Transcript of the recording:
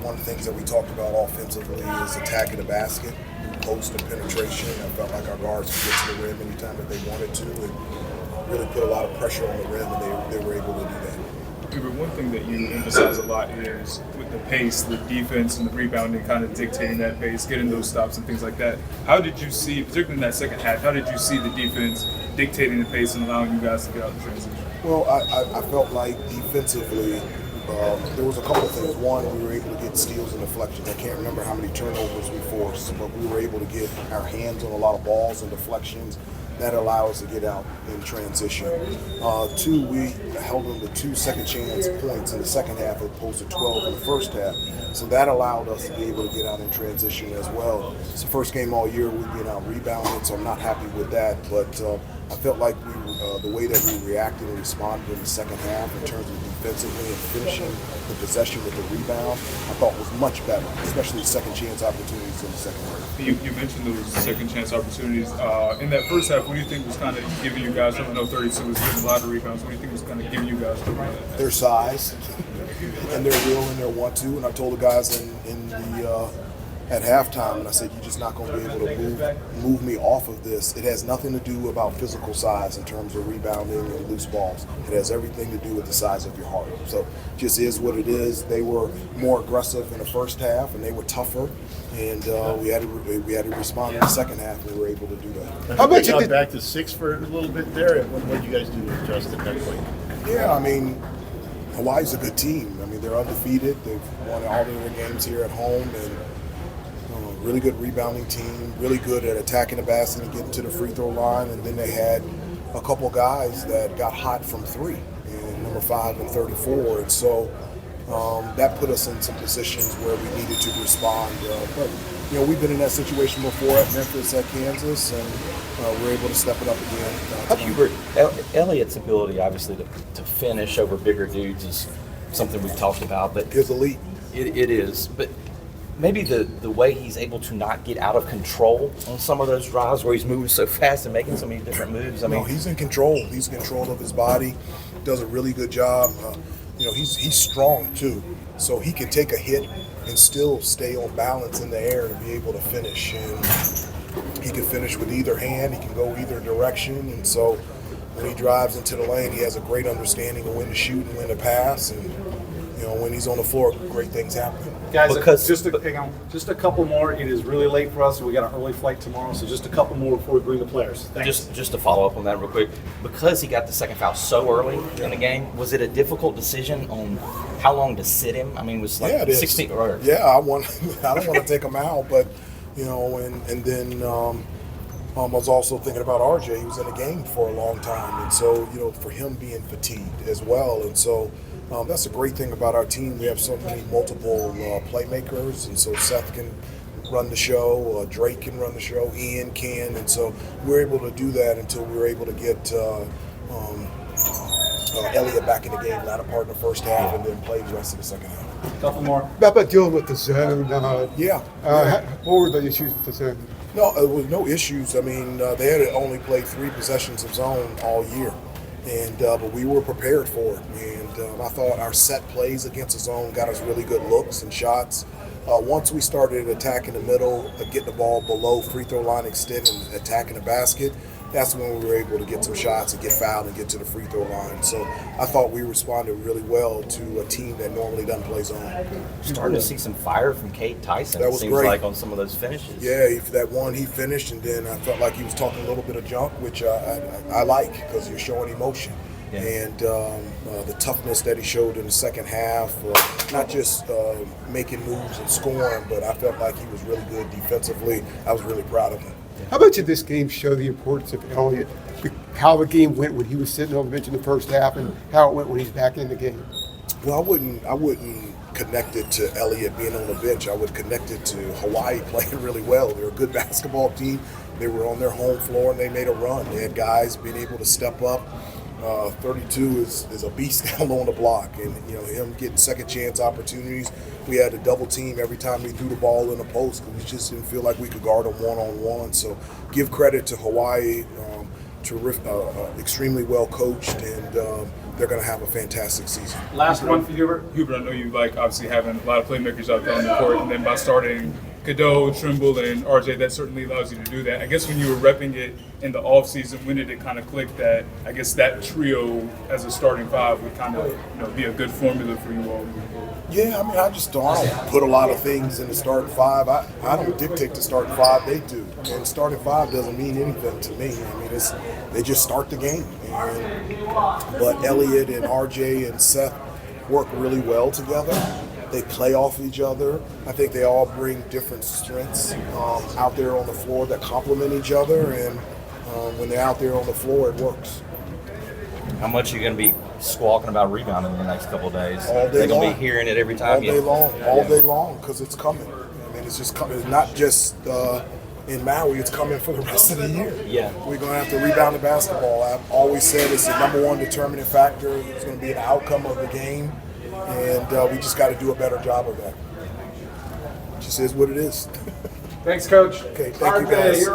one of the things that we talked about offensively is attacking the basket, post and penetration. I felt like our guards could get to the rim anytime that they wanted to, and really put a lot of pressure on the rim, and they were able to do that. Hubert, one thing that you emphasize a lot is with the pace, the defense, and the rebounding kind of dictating that pace, getting those stops and things like that. How did you see, particularly in that second half, how did you see the defense dictating the pace and allowing you guys to get out the transition? Well, I felt like defensively, there was a couple of things. One, we were able to get steals and deflections. I can't remember how many turnovers we forced, but we were able to get our hands on a lot of balls and deflections. That allowed us to get out in transition. Two, we held them to 2 second chance points in the second half as opposed to 12 in the first half. So that allowed us to be able to get out in transition as well. It's the first game all year we've been out rebounded, so I'm not happy with that. But I felt like the way that we reacted and responded in the second half in terms of defensively and finishing the possession with the rebound, I thought was much better, especially second chance opportunities in the second half. You mentioned those second chance opportunities. In that first half, what do you think was kind of giving you guys, I know 32 was getting a lot of rebounds, what do you think was kind of giving you guys their size and their will and their want to? And I told the guys in the at halftime, and I said, you're just not going to be able to move me off of this. It has nothing to do about physical size in terms of rebounding and loose balls. It has everything to do with the size of your heart. So just is what it is. They were more aggressive in the first half, and they were tougher, and we had to respond in the second half, and we were able to do that. How about you got back to 6 for a little bit there? What did you guys do to adjust at that point? Yeah, I mean, Hawaii's a good team. I mean, they're undefeated. They've won all their games here at home, and really good rebounding team, really good at attacking the basket and getting to the free throw line. And then they had a couple guys that got hot from 3, and number 5 and 34. And so that put us in some positions where we needed to respond. But we've been in that situation before at Memphis, at Kansas, and we're able to step it up again. Hubert, Elliott's ability, obviously, to finish over bigger dudes is something we've talked about. But it's elite. It is, but maybe the way he's able to not get out of control on some of those drives where he's moving so fast and making so many different moves. I mean, no, he's in control. He's in control of his body. Does a really good job. He's strong too, so he can take a hit and still stay on balance in the air and be able to finish. And he can finish with either hand. He can go either direction. And so when he drives into the lane, he has a great understanding of when to shoot and when to pass. And when he's on the floor, great things happen. Guys, just a couple more. It is really late for us, and we got an early flight tomorrow, so just a couple more before we bring the players. Thanks. Just to follow up on that real quick, because he got the second foul so early in the game, was it a difficult decision on how long to sit him? I mean, it was like 16 or yeah, I don't want to take him out, but and then I was also thinking about RJ. He was in the game for a long time, and so for him being fatigued as well, and so. That's a great thing about our team. We have so many multiple playmakers, and so Seth can run the show, Drake can run the show, Ian can, and so we're able to do that until we were able to get Elliott back in the game, latter part of the first half, and then play the rest of the second half. A couple more. How about dealing with the zone? What were the issues with the zone? No, there was no issues. I mean, they had only played 3 possessions of zone all year. And but we were prepared for it, and I thought our set plays against the zone got us really good looks and shots. Once we started attacking the middle, getting the ball below free throw line, extending, attacking the basket, that's when we were able to get some shots and get fouled and get to the free throw line. So I thought we responded really well to a team that normally doesn't play zone. Starting to see some fire from Kate Tyson. That was seems great. Like on some of those finishes. Yeah, that one he finished, and then I felt like he was talking a little bit of junk, which I like because you're showing emotion. Yeah. And the toughness that he showed in the second half, not just making moves and scoring, but I felt like he was really good defensively. I was really proud of him. How about this game show the importance of Elliott, how the game went when he was sitting on the bench in the first half and how it went when he's back in the game? Well, I wouldn't connect it to Elliott being on the bench. I would connect it to Hawaii playing really well. They're a good basketball team. They were on their home floor and they made a run. They had guys being able to step up. 32 is a beast down on the block, and him getting second chance opportunities. We had to double team every time we threw the ball in the post because we just didn't feel like we could guard him one-on-one. So give credit to Hawaii, extremely well coached, and they're going to have a fantastic season. Last one for you, Hubert. Hubert, I know you like obviously having a lot of playmakers out there on the court, and then by starting Cadeau, Trimble, and RJ, that certainly allows you to do that. I guess when you were repping it in the offseason, when did it kind of click that I guess that trio as a starting five would kind of be a good formula for you all? Yeah, I mean, I don't put a lot of things in the starting five. I don't dictate the starting five, they do. And starting five doesn't mean anything to me. I mean, they just start the game. But Elliott and RJ and Seth work really well together. They play off each other. I think they all bring different strengths out there on the floor that complement each other. And when they're out there on the floor, it works. How much are you going to be squawking about rebounding in the next couple of days? All day They're going to long. be hearing it every time. All day long, because it's coming. I mean, it's just coming. It's not just in Maui, it's coming for the rest of the year. Yeah. We're going to have to rebound the basketball. I've always said it's the number one determining factor. It's going to be the outcome of the game, and we just got to do a better job of that. It just is what it is. Thanks, Coach. Okay, thank you guys.